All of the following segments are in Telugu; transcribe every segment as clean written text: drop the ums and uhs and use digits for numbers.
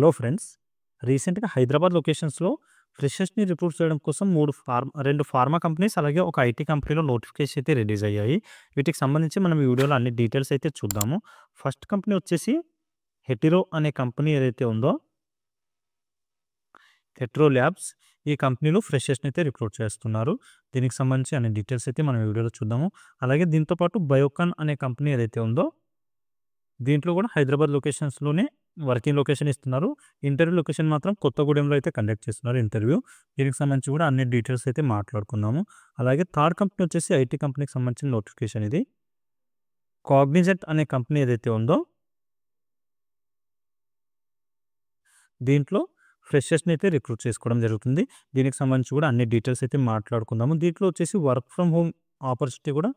Hello friends. రీసెంట్‌గా హైదరాబాద్ లొకేషన్స్‌లో ఫ్రెషర్స్‌ని రిక్రూట్ చేయడం కోసం 2 ఫార్మా కంపెనీస్ అలాగే ఒక ఐటీ కంపెనీలో నోటిఫికేషన్ అయితే రిలీజ్ అయ్యాయి. వీటికి సంబంధించి మనం ఈ వీడియోలో అన్ని డీటెయిల్స్ అయితే చూద్దాము. ఫస్ట్ కంపెనీ వచ్చేసి హెటిరో అనే కంపెనీ ఏదైతే ఉందో హెట్రో ల్యాబ్స్. ఈ కంపెనీలో ఫ్రెషర్స్‌ని అయితే రిక్రూట్ చేస్తున్నారు. దీనికి సంబంధించి అన్ని డీటెయిల్స్ అయితే మనం ఈ వీడియోలో చూద్దాము. అలాగే దీంతో పాటు బయోకాన్ అనే కంపెనీ ఏదైతే ఉందో దీంట్లో కూడా హైదరాబాద్ లొకేషన్స్‌లోనే వర్కింగ్ లొకేషన్ ఇస్తున్నారు. ఇంటర్వ్యూ లొకేషన్ మాత్రం కొత్తగూడెంలో అయితే కండక్ట్ చేస్తున్నారు ఇంటర్వ్యూ. దీనికి సంబంధించి కూడా అన్ని డీటెయిల్స్ అయితే మాట్లాడుకుందాము. అలాగే థర్డ్ కంపెనీ వచ్చేసి ఐటీ కంపెనీకి సంబంధించిన నోటిఫికేషన్ ఇది. కాగ్నిజెంట్ అనే కంపెనీ ఏదైతే ఉందో దీంట్లో ఫ్రెషర్స్‌ని అయితే రిక్రూట్ చేసుకోవడం జరుగుతుంది. దీనికి సంబంధించి కూడా అన్ని డీటెయిల్స్ అయితే మాట్లాడుకుందాము. దీంట్లో వచ్చేసి వర్క్ ఫ్రమ్ హోమ్ ఆపర్చునిటీ కూడా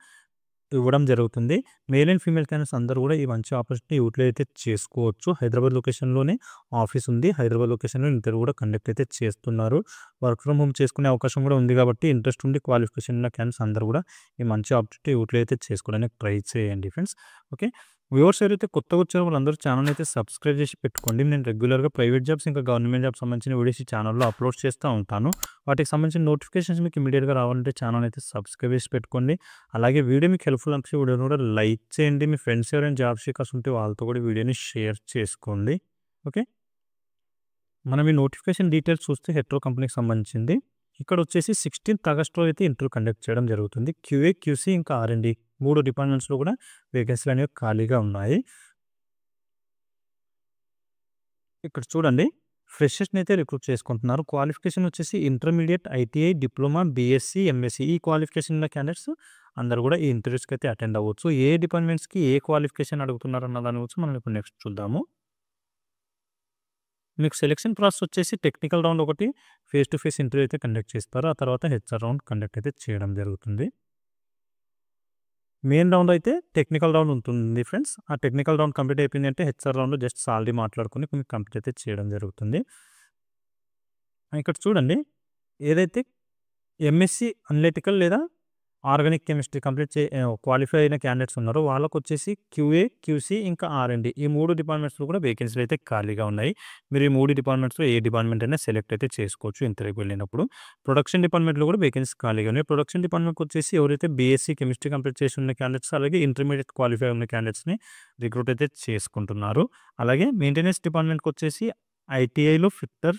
ఇవ్వడం జరుగుతుంది. మేల్ అండ్ ఫీమేల్ క్యాండిడేట్స్ అందరూ కూడా ఈ మంచి ఆపర్చునిటీ యూటిలైజ్ అయితే చేసుకోవచ్చు. హైదరాబాద్ లొకేషన్‌లోనే ఆఫీస్ ఉంది. హైదరాబాద్ లొకేషన్‌లో ఇంటర్వ్యూ కూడా కండక్ట్ అయితే చేస్తున్నారు. వర్క్ ఫ్రమ్ హోమ్ చేసుకునే అవకాశం కూడా ఉంది కాబట్టి ఇంట్రెస్ట్ ఉండి క్వాలిఫికేషన్ ఉన్న క్యాండిడేట్స్ అందరూ కూడా ఈ మంచి ఆపర్చునిటీ యూటిలైజ్ అయితే చేసుకోవడానికి ట్రై చేయండి ఫ్రెండ్స్. ఓకే. వ్యూవర్స్ ఎవరైతే కొత్తగా వచ్చారో వాళ్ళందరూ ఛానల్ అయితే సబ్స్క్రైబ్ చేసి పెట్టుకోండి. నేను రెగ్యులర్‌గా ప్రైవేట్ జాబ్స్ ఇంకా గవర్నమెంట్ జాబ్స్ సంబంధించిన వీడియోస్ ఈ ఛానల్‌లో అప్లోడ్ చేస్తూ ఉంటాను. వాటికి సంబంధించిన నోటిఫికేషన్స్ మీకు ఇమ్మీడియేట్‌గా రావాలంటే ఛానల్ అయితే సబ్స్క్రైబ్ చేసి పెట్టుకోండి. అలాగే వీడియో మీకు హెల్ప్‌ఫుల్ అనిపిస్తే వీడియోని కూడా లైక్ చేయండి. మీ ఫ్రెండ్స్ ఎవరైనా జాబ్ సీకర్స్ ఉంటే వాళ్ళతో కూడా వీడియోని షేర్ చేసుకోండి. ఓకే. మనం ఈ నోటిఫికేషన్ డీటెయిల్స్ చూస్తే హెట్రో కంపెనీకి సంబంధించింది. ఇక్కడ వచ్చేసి 16th ఆగస్ట్‌లో అయితే ఇంటర్వ్యూ కండక్ట్ చేయడం జరుగుతుంది. క్యూఏ, క్యూసీ ఇంకా ఆర్&డి 3 డిపార్ట్మెంట్స్‌లో కూడా వేకెన్సీలు అనేవి ఖాళీగా ఉన్నాయి. ఇక్కడ చూడండి ఫ్రెషర్స్‌ని అయితే రిక్రూట్ చేసుకుంటున్నారు. క్వాలిఫికేషన్ వచ్చేసి intermediate, ITI, diploma, BSc, MSc ఈ క్వాలిఫికేషన్ ఉన్న క్యాండిడేట్స్ అందరూ కూడా ఈ ఇంటర్వ్యూస్‌కి అయితే అటెండ్ అవ్వచ్చు. ఏ డిపార్ట్మెంట్స్‌కి ఏ క్వాలిఫికేషన్ అడుగుతున్నారు అన్న దాని గురించి మనం ఇప్పుడు నెక్స్ట్ చూద్దాము. మీకు సెలక్షన్ ప్రాసెస్ వచ్చేసి టెక్నికల్ రౌండ్ ఒకటి, ఫేస్ టు ఫేస్ ఇంటర్వ్యూ అయితే కండక్ట్ చేస్తారు. ఆ తర్వాత హెచ్ఆర్ రౌండ్ కండక్ట్ అయితే చేయడం జరుగుతుంది. మెయిన్ రౌండ్ అయితే టెక్నికల్ రౌండ్ ఉంటుంది ఫ్రెండ్స్. ఆ టెక్నికల్ రౌండ్ కంప్లీట్ అయిపోయింది అంటే హెచ్ఆర్ రౌండ్‌లో జస్ట్ సాలరీ మాట్లాడుకొని మీకు కంప్లీట్ అయితే చేయడం జరుగుతుంది. ఇక్కడ చూడండి ఏదైతే ఎంఎస్సీ అనలిటికల్ లేదా ఆర్గానిక్ కెమిస్ట్రీ క్వాలిఫై అయిన క్యాండిడేట్స్ ఉన్నారో వాళ్ళకొచ్చేసి క్యూఏ, క్యూసీ ఇంకా ఆర్&డి ఈ 3 డిపార్ట్మెంట్స్‌లో కూడా వేకెన్సీలు అయితే ఖాళీగా ఉన్నాయి. మీరు ఈ 3 డిపార్ట్మెంట్స్‌లో ఏ డిపార్ట్మెంట్ అయినా సెలెక్ట్ అయితే చేసుకోవచ్చు ఇంటర్వ్యూకి వెళ్ళినప్పుడు. ప్రొడక్షన్ డిపార్ట్మెంట్‌లో కూడా వేకెన్సీ ఖాళీగా ఉన్నాయి. ప్రొడక్షన్ డిపార్ట్మెంట్‌కి వచ్చేసి ఎవరైతే బీఎస్సీ కెమిస్ట్రీ కంప్లీట్ చేసి ఉన్న క్యాండిడేట్స్ అలాగే ఇంటర్మీడియేట్ క్వాలిఫై ఉన్న క్యాండిడేట్స్‌ని రిక్రూట్ అయితే చేసుకుంటున్నారు. అలాగే మెయింటెనెన్స్ డిపార్ట్మెంట్‌కి వచ్చేసి ఐటీఐలో ఫిట్టర్,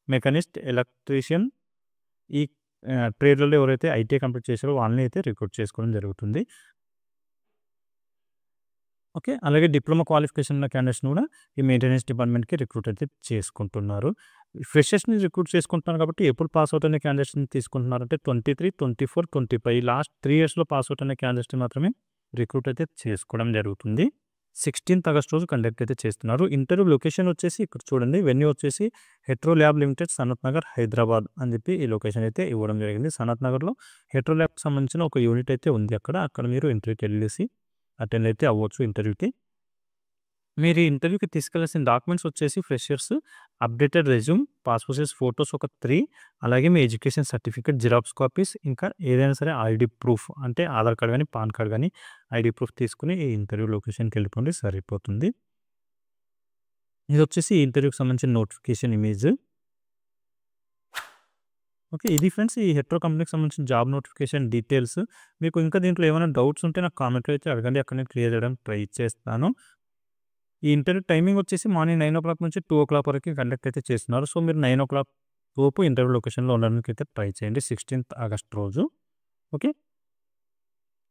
మెకానిస్ట్, ఎలక్ట్రీషియన్ ఈ ట్రేడ్‌లలో ఎవరైతే ఐటీఐ కంప్లీట్ చేశారో వాళ్ళని అయితే రిక్రూట్ చేసుకోవడం జరుగుతుంది. ఓకే. అలాగే డిప్లొమా క్వాలిఫికేషన్ ఉన్న క్యాండిడేట్స్‌ని కూడా ఈ మెయింటెనెన్స్ డిపార్ట్మెంట్‌కి రిక్రూట్ అయితే చేసుకుంటున్నారు. ఫ్రెషర్స్‌ని రిక్రూట్ చేసుకుంటున్నారు కాబట్టి ఎప్పుడు పాస్ అవుట్ అయిన క్యాండిడేట్స్‌ని తీసుకుంటున్నారంటే 23, 24, 25 లాస్ట్ 3 ఇయర్స్‌లో పాస్ అవుట్ అయిన క్యాండిడేట్స్‌ని మాత్రమే రిక్రూట్ అయితే చేసుకోవడం జరుగుతుంది. 16th ఆగస్ట్ రోజు కండక్ట్ అయితే చేస్తున్నారు. ఇంటర్వ్యూ లొకేషన్ వచ్చేసి ఇక్కడ చూడండి వెన్యూ వచ్చేసి హెట్రో ల్యాబ్ లిమిటెడ్, సనత్ నగర్, హైదరాబాద్ అని చెప్పి ఈ లొకేషన్ అయితే ఇవ్వడం జరిగింది. సనత్ నగర్‌లో హెట్రో ల్యాబ్‌కి సంబంధించిన ఒక యూనిట్ అయితే ఉంది అక్కడ. అక్కడ మీరు ఇంటర్వ్యూకి వెళ్ళేసి అటెండ్ అయితే అవ్వచ్చు ఇంటర్వ్యూకి. మీరు ఈ ఇంటర్వ్యూకి తీసుకెళ్లాల్సిన డాక్యుమెంట్స్ వచ్చేసి freshers updated resume, passport size photos ఒక 3 అలాగే మీ ఎడ్యుకేషన్ సర్టిఫికేట్ జిరాక్స్ కాపీస్ ఇంకా ఏదైనా సరే ఐడీ ప్రూఫ్ అంటే ఆధార్ కార్డ్ గానీ, పాన్ కార్డ్ గానీ ఐడీ ప్రూఫ్ తీసుకొని ఈ ఇంటర్వ్యూ లొకేషన్‌కి వెళ్ళిపోండి సరిపోతుంది. ఇదొచ్చేసి ఈ ఇంటర్వ్యూకి సంబంధించిన నోటిఫికేషన్ ఇమేజ్. ఓకే. ఇది ఫ్రెండ్స్ ఈ హెట్రో కంపెనీకి సంబంధించిన జాబ్ నోటిఫికేషన్ డీటెయిల్స్. మీకు ఇంకా దీంట్లో ఏమైనా డౌట్స్ ఉంటే నాకు కామెంట్‌లో అయితే అడగండి. అక్కడ నేను క్లియర్ చేయడానికి ట్రై చేస్తాను. ఈ ఇంటర్వ్యూ టైమింగ్ వచ్చేసి మార్నింగ్ 9:00 నుంచి 2:00 వరకు కండక్ట్ అయితే చేస్తున్నారు. సో, మీరు 9:00 లోపు ఇంటర్వ్యూ లొకేషన్‌లో ఉండడానికి అయితే ట్రై చేయండి 16th ఆగస్ట్ రోజు. ఓకే.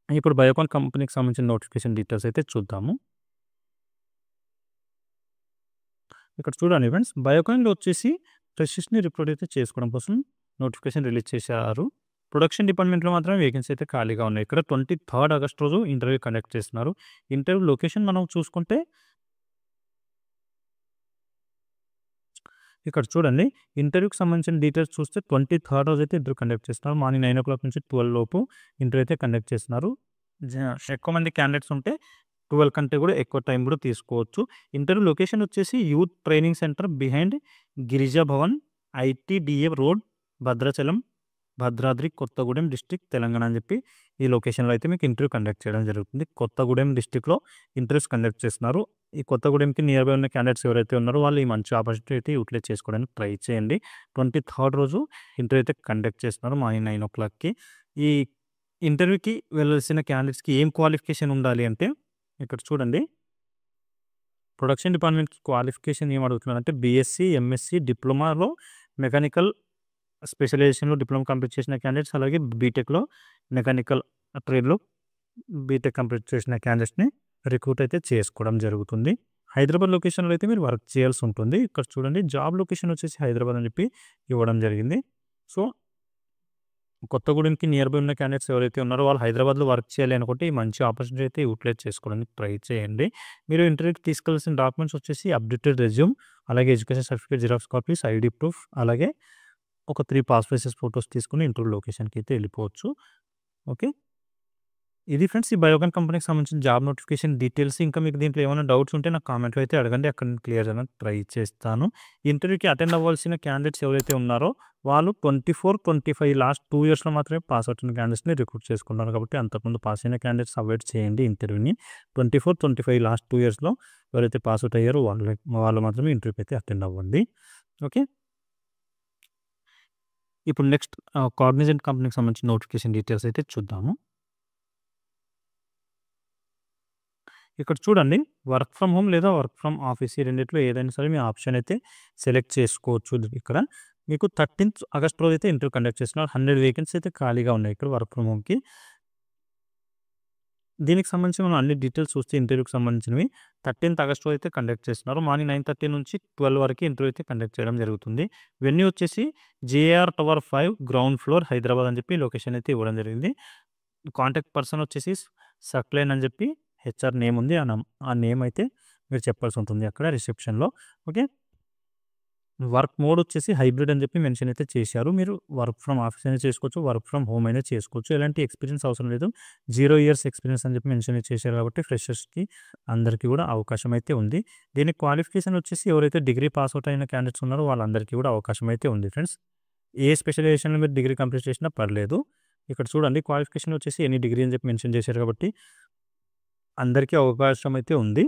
ఇప్పుడు బయోకాన్ కంపెనీకి సంబంధించిన నోటిఫికేషన్ డీటెయిల్స్ అయితే చూద్దాము. ఇక్కడ చూడండి ఫ్రెండ్స్ బయోకాన్‌లో వచ్చేసి ఫ్రెషర్స్‌ని రిక్రూట్ అయితే చేసుకోవడం కోసం నోటిఫికేషన్ రిలీజ్ చేశారు. ప్రొడక్షన్ డిపార్ట్మెంట్‌లో మాత్రమే వేకెన్సీ అయితే ఖాళీగా ఉన్నాయి. ఇక్కడ 23rd ఆగస్ట్ రోజు ఇంటర్వ్యూ కండక్ట్ చేస్తున్నారు. ఇంటర్వ్యూ లొకేషన్ మనం చూసుకుంటే ఇక్కడ చూడండి ఇంటర్వ్యూకి సంబంధించిన డీటెయిల్స్ చూస్తే 23rd రోజు అయితే ఇంటర్వ్యూ కండక్ట్ చేస్తున్నారు. మార్నింగ్ 9:00 నుంచి 12 లోపు ఇంటర్వ్యూ అయితే కండక్ట్ చేస్తున్నారు. ఎక్కువ మంది క్యాండిడేట్స్ ఉంటే 12 కంటే కూడా ఎక్కువ టైం కూడా తీసుకోవచ్చు. ఇంటర్వ్యూ లొకేషన్ వచ్చేసి youth training centre behind Girija Bhavan, ITDA road, Bhadrachalam Bhadradri Kothagudem district Telangana అని చెప్పి ఈ లొకేషన్‌లో అయితే మీకు ఇంటర్వ్యూ కండక్ట్ చేయడం జరుగుతుంది. కొత్తగూడెం డిస్ట్రిక్ట్‌లో ఇంటర్వ్యూస్ కండక్ట్ చేస్తున్నారు. ఈ కొత్తగూడెంకి నియర్ బై ఉన్న క్యాండిడేట్స్ ఎవరైతే ఉన్నారో వాళ్ళు ఈ మంచి ఆపర్చునిటీ యూటిలైజ్ చేసుకోవడానికి ట్రై చేయండి. 23 రోజు ఇంటర్వ్యూ అయితే కండక్ట్ చేస్తున్నారు మార్నింగ్ 9:00కి. ఈ ఇంటర్వ్యూకి వెళ్ళాల్సిన క్యాండిడేట్స్‌కి ఏం క్వాలిఫికేషన్ ఉండాలి అంటే ఇక్కడ చూడండి. ప్రొడక్షన్ డిపార్ట్మెంట్‌కి క్వాలిఫికేషన్ ఏం అడుగుతున్నారంటే బీఎస్సీ, ఎంఎస్సీ, డిప్లొమాలో మెకానికల్ స్పెషలైజేషన్‌లో డిప్లొమా కంప్లీట్ చేసిన క్యాండిడేట్స్, అలాగే బీటెక్‌లో మెకానికల్ ట్రేడ్‌లో బీటెక్ కంప్లీట్ చేసిన క్యాండిడేట్స్‌ని రిక్రూట్ అయితే చేసుకోవడం జరుగుతుంది. హైదరాబాద్ లొకేషన్‌లో అయితే మీరు వర్క్ చేయాల్సి ఉంటుంది. ఇక్కడ చూడండి జాబ్ లొకేషన్ వచ్చేసి హైదరాబాద్ అని చెప్పి ఇవ్వడం జరిగింది. సో, కొత్తగూడెంకి నియర్ బై ఉన్న క్యాండిడేట్స్ ఎవరైతే ఉన్నారో వాళ్ళు హైదరాబాద్‌లో వర్క్ చేయాలి అనుకుంటే ఈ మంచి ఆపర్చునిటీ అయితే యూటిలైజ్ చేసుకోవడానికి ట్రై చేయండి. మీరు ఇంటర్వ్యూకి తీసుకెళ్లాల్సిన డాక్యుమెంట్స్ వచ్చేసి అప్డేటెడ్ రెజ్యూమ్, అలాగే education certificate xerox copies, ID proof, అలాగే ఒక 3 పాస్‌పోర్ట్ సైజ్ ఫోటోస్ తీసుకొని ఇంటర్వ్యూ లొకేషన్‌కి అయితే వెళ్ళిపోవచ్చు. ఓకే. ఇది ఫ్రెండ్స్ ఈ బయోకాన్ కంపెనీకి సంబంధించిన జాబ్ నోటిఫికేషన్ డీటెయిల్స్. ఇంకా మీకు దీంట్లో ఏమైనా డౌట్స్ ఉంటే నాకు కామెంట్‌లో అయితే అడగండి. అక్కడ నేను క్లియర్ చేయడానికి ట్రై చేస్తాను. ఇంటర్వ్యూకి అటెండ్ అవ్వాల్సిన క్యాండిడేట్స్ ఎవరైతే ఉన్నారో వాళ్ళు 24, 25 లాస్ట్ 2 ఇయర్స్‌లో మాత్రమే పాస్ అవుట్ అయిన క్యాండిడేట్స్‌ని రిక్రూట్ చేసుకున్నారు. కాబట్టి అంతకుముందు పాస్ అయిన క్యాండిడేట్స్ అవాయిడ్ చేయండి ఇంటర్వ్యూని. 24, 25 లాస్ట్ 2 ఇయర్స్‌లో ఎవరైతే పాస్ అవుట్ అయ్యారో వాళ్ళు మాత్రమే ఇంటర్వ్యూకి అయితే అటెండ్ అవ్వండి. ఓకే. ఇప్పుడు నెక్స్ట్ కాగ్నిజెంట్ కంపెనీకి సంబంధించిన నోటిఫికేషన్ డీటెయిల్స్ అయితే చూద్దాము. ఇక్కడ చూడండి వర్క్ ఫ్రమ్ హోమ్ లేదా వర్క్ ఫ్రమ్ ఆఫీస్ ఈ రెండిట్లో ఏదైనా సరే మీ ఆప్షన్ అయితే సెలెక్ట్ చేసుకోవచ్చు. ఇక్కడ మీకు 13th ఆగస్ట్ రోజు అయితే ఇంటర్వ్యూ కండక్ట్ చేస్తున్నారు. 100 వేకెన్సీ అయితే ఖాళీగా ఉన్నాయి ఇక్కడ వర్క్ ఫ్రమ్ హోమ్‌కి. దీనికి సంబంధించి మనం అన్ని డీటెయిల్స్ చూస్తే ఇంటర్వ్యూకి సంబంధించినవి 13th ఆగస్ట్ రోజు అయితే కండక్ట్ చేస్తున్నారు. మార్నింగ్ 9:30 నుంచి 12 వరకు ఇంటర్వ్యూ అయితే కండక్ట్ చేయడం జరుగుతుంది. వెన్యూ వచ్చేసి JR tower 5 ground floor Hyderabad అని చెప్పి లొకేషన్ అయితే ఇవ్వడం జరిగింది. కాంటాక్ట్ పర్సన్ వచ్చేసి సక్లైన్ అని చెప్పి హెచ్ఆర్ నేమ్ ఉంది. ఆ నేమ్ అయితే మీరు చెప్పాల్సి ఉంటుంది అక్కడ రిసెప్షన్‌లో. ఓకే. వర్క్ మోడ్ వచ్చేసి హైబ్రిడ్ అని చెప్పి మెన్షన్ అయితే చేశారు. మీరు వర్క్ ఫ్రమ్ ఆఫీస్ అయినా చేసుకోవచ్చు, వర్క్ ఫ్రమ్ హోమ్ అయినా చేసుకోవచ్చు. ఎలాంటి ఎక్స్పీరియన్స్ అవసరం లేదు. 0 ఇయర్స్ ఎక్స్పీరియన్స్ అని చెప్పి మెన్షన్ చేశారు కాబట్టి ఫ్రెషర్స్‌కి అందరికీ కూడా అవకాశం అయితే ఉంది. దీనికి క్వాలిఫికేషన్ వచ్చేసి ఎవరైతే డిగ్రీ పాస్ అవుట్ అయిన క్యాండిడేట్స్ ఉన్నారో వాళ్ళందరికీ కూడా అవకాశం అయితే ఉంది ఫ్రెండ్స్. ఏ స్పెషలైజేషన్‌లో మీరు డిగ్రీ కంప్లీట్ చేసినా పర్లేదు. ఇక్కడ చూడండి క్వాలిఫికేషన్ వచ్చేసి ఎనీ డిగ్రీ అని చెప్పి మెన్షన్ చేశారు కాబట్టి అందరికీ అవకాశం అయితే ఉంది.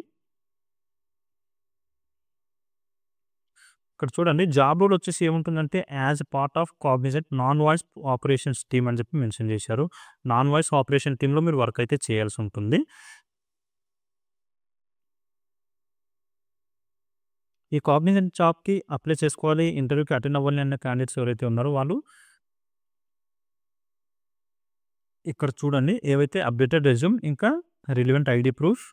ఇక్కడ చూడండి జాబ్ రోల్ వచ్చేసి ఏముంటుందంటే as part of Cognizant non voice operations team అని చెప్పి మెన్షన్ చేశారు. నాన్ వాయిస్ ఆపరేషన్ టీమ్‌లో మీరు వర్క్ అయితే చేయాల్సి ఉంటుంది. ఈ కాగ్నిజెంట్ జాబ్‌కి అప్లై చేసుకోవాలి, ఇంటర్వ్యూకి అటెండ్ అవ్వాలి అన్న క్యాండిడేట్స్ ఎవరైతే ఉన్నారో వాళ్ళు ఇక్కడ చూడండి ఏవైతే అప్డేటెడ్ రెజ్యూమ్, ఇంకా రిలవెంట్ ఐడీ ప్రూఫ్,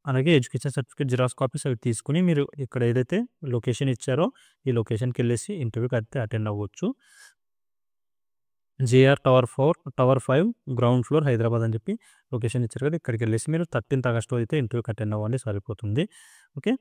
అలాగే ఎడ్యుకేషన్ సర్టిఫికేట్ జిరాక్స్ కాపీస్ అవి తీసుకొని మీరు ఇక్కడ ఏదైతే లొకేషన్ ఇచ్చారో ఈ లొకేషన్‌కి వెళ్ళేసి ఇంటర్వ్యూకి అయితే అటెండ్ అవ్వచ్చు. JR tower 5 ground floor Hyderabad అని చెప్పి లొకేషన్ ఇచ్చారు కదా! ఇక్కడికి వెళ్ళేసి మీరు 13th ఆగస్ట్ అయితే ఇంటర్వ్యూకి అటెండ్ అవ్వండి సరిపోతుంది. ఓకే.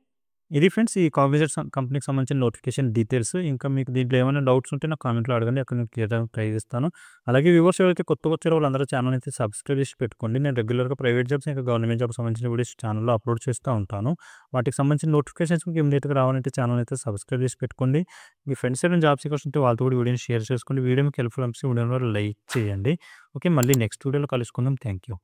ఇది ఫ్రెండ్స్ ఈ కాగ్నిజెంట్ కంపెనీకి సంబంధించిన నోటిఫికేషన్ డీటెయిల్స్. ఇంకా మీకు దీంట్లో ఏమైనా డౌట్స్ ఉంటే నాకు కామెంట్‌లో అడగండి. అక్కడ నేను క్లియర్ చేయడానికి ట్రై చేస్తాను. అలాగే వ్యూవర్స్ ఎవరైతే కొత్తగా వచ్చారో వాళ్ళందరూ ఛానల్ అయితే సబ్స్క్రైబ్ చేసి పెట్టుకోండి. నేను రెగ్యులర్‌గా ప్రైవేట్ జాబ్స్ ఇంకా గవర్నమెంట్ జాబ్స్ సంబంధించిన వీడియోస్ ఛానల్‌లో అప్లోడ్ చేస్తూ ఉంటాను. వాటికి సంబంధించిన నోటిఫికేషన్స్ మీకు ఇమ్మీడియేట్‌గా రావాలంటే ఛానల్ అయితే సబ్స్క్రైబ్ చేసి పెట్టుకోండి. మీ ఫ్రెండ్స్ ఎవరైనా జాబ్ సీకర్స్ ఉంటే వాళ్ళతో కూడా వీడియోని షేర్ చేసుకోండి. వీడియో మీకు హెల్ప్‌ఫుల్ అనిపిస్తే వీడియోని లైక్ చేయండి. ఓకే. మళ్ళీ నెక్స్ట్ వీడియోలో కలుసుకుందాం. Thank you.